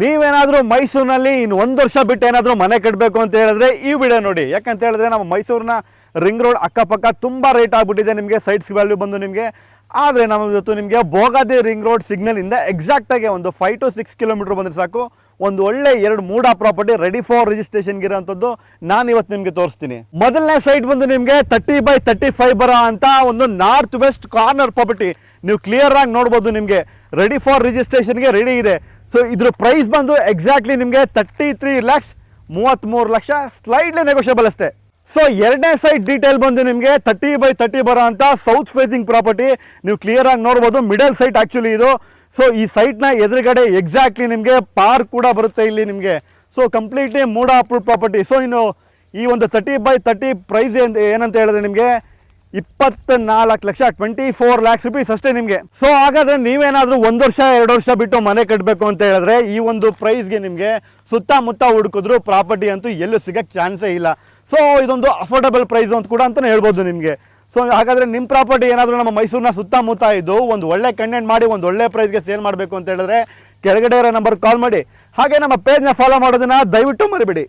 ನೀವೇನಾದರೂ ಮೈಸೂರಿನಲ್ಲಿ ಇನ್ನು 1 ವರ್ಷ ಬಿಟ್ಟು ಏನಾದರೂ ಮನೆ ಕಟ್ಟಬೇಕು ಅಂತ ಹೇಳಿದ್ರೆ ಈ ವಿಡಿಯೋ ನೋಡಿ. ಯಾಕಂತ ಹೇಳಿದ್ರೆ ನಮ್ಮ ಮೈಸೂರಿನ ರಿಂಗ್ ರೋಡ್ ಅಕ್ಕಪಕ್ಕ ತುಂಬ ರೇಟ್ ಆಗಿಬಿಟ್ಟಿದೆ ನಿಮಗೆ, ಸೈಟ್ಸ್ ವ್ಯಾಲ್ಯೂ ಬಂದು ನಿಮಗೆ. ಆದರೆ ನಮ್ಮ ಇವತ್ತು ನಿಮಗೆ ಭೋಗಾದಿ ರಿಂಗ್ ರೋಡ್ ಸಿಗ್ನಲಿಂದ ಎಕ್ಸಾಕ್ಟಾಗಿ ಒಂದು 5 to 6 ಕಿಲೋಮೀಟರ್ ಬಂದರೆ ಸಾಕು, ಒಂದು ಒಳ್ಳೆ 2 ಮೂಡ ಪ್ರಾಪರ್ಟಿ ರೆಡಿ ಫಾರ್ ರಿಜಿಸ್ಟ್ರೇಷನ್ಗೆ ಇರೋಂಥದ್ದು ನಾನು ಇವತ್ತು ನಿಮಗೆ ತೋರಿಸ್ತೀನಿ. ಮೊದಲನೇ ಸೈಟ್ ಬಂದು ನಿಮಗೆ 30/35 ಬರೋ ಅಂತ ಒಂದು ನಾರ್ತ್ ವೆಸ್ಟ್ ಕಾರ್ನರ್ ಪ್ರಾಪರ್ಟಿ. ನೀವು ಕ್ಲಿಯರ್ ಆಗಿ ನೋಡ್ಬೋದು, ನಿಮಗೆ ರೆಡಿ ಫಾರ್ ರಿಜಿಸ್ಟ್ರೇಷನ್ಗೆ ರೆಡಿ ಇದೆ. ಸೊ ಇದ್ರ ಪ್ರೈಸ್ ಬಂದು ಎಕ್ಸಾಕ್ಟ್ಲಿ ನಿಮಗೆ 33 lakhs, 33 ಲಕ್ಷ, ಸ್ಲೈಡ್ಲಿ ನೆಗೋಷಿಯಬಲ್ ಅಷ್ಟೇ. ಸೊ ಎರಡನೇ ಸೈಟ್ ಡೀಟೇಲ್ ಬಂದು ನಿಮಗೆ 30/30 ಬರೋ ಅಂತ ಸೌತ್ ಫೇಸಿಂಗ್ ಪ್ರಾಪರ್ಟಿ. ನೀವು ಕ್ಲಿಯರ್ ಆಗಿ ನೋಡ್ಬೋದು, ಮಿಡಲ್ ಸೈಟ್ ಆಕ್ಚುಲಿ ಇದು. ಸೊ ಈ ಸೈಟ್ನ ಎದುರುಗಡೆ ಎಕ್ಸಾಕ್ಟ್ಲಿ ನಿಮಗೆ ಪಾರ್ಕ್ ಕೂಡ ಬರುತ್ತೆ ಇಲ್ಲಿ ನಿಮಗೆ. ಸೊ ಕಂಪ್ಲೀಟ್ಲಿ ಮೂಡ ಅಪ್ರೂವ್ ಪ್ರಾಪರ್ಟಿ. ಸೊ ಇನ್ನು ಈ ಒಂದು 30/30 ಪ್ರೈಸ್ ಏನಂತ ಹೇಳಿದ್ರೆ ನಿಮಗೆ 24 ಲಕ್ಷ, 24 lakhs rupees ಅಷ್ಟೇ ನಿಮಗೆ. ಸೊ ಹಾಗಾದ್ರೆ ನೀವೇನಾದರೂ 1 ವರ್ಷ 2 ವರ್ಷ ಬಿಟ್ಟು ಮನೆ ಕಟ್ಟಬೇಕು ಅಂತ ಹೇಳಿದ್ರೆ ಈ ಒಂದು ಪ್ರೈಸ್ಗೆ ನಿಮಗೆ ಸುತ್ತಮುತ್ತ ಹುಡುಕಿದ್ರು ಪ್ರಾಪರ್ಟಿ ಅಂತೂ ಎಲ್ಲೂ ಸಿಗಕ್ಕೆ ಚಾನ್ಸೇ ಇಲ್ಲ. ಸೊ ಇದೊಂದು ಅಫೋರ್ಡಬಲ್ ಪ್ರೈಸ್ ಅಂತ ಕೂಡ ಅಂತಲೇ ಹೇಳ್ಬೋದು ನಿಮಗೆ. ಸೊ ಹಾಗಾದರೆ ನಿಮ್ಮ ಪ್ರಾಪರ್ಟಿ ಏನಾದರೂ ನಮ್ಮ ಮೈಸೂರಿನ ಸುತ್ತಮುತ್ತ ಇದ್ದು ಒಂದು ಒಳ್ಳೆ ಕಂಟೆಂಟ್ ಮಾಡಿ ಒಂದು ಒಳ್ಳೆ ಪ್ರೈಸ್ಗೆ ಸೇಲ್ ಮಾಡಬೇಕು ಅಂತ ಹೇಳಿದ್ರೆ ಕೆಳಗಡೆ ಇರೋ ನಂಬರ್ ಕಾಲ್ ಮಾಡಿ. ಹಾಗೆ ನಮ್ಮ ಪೇಜ್ನ ಫಾಲೋ ಮಾಡೋದನ್ನ ದಯವಿಟ್ಟು ಮರಿಬೇಡಿ.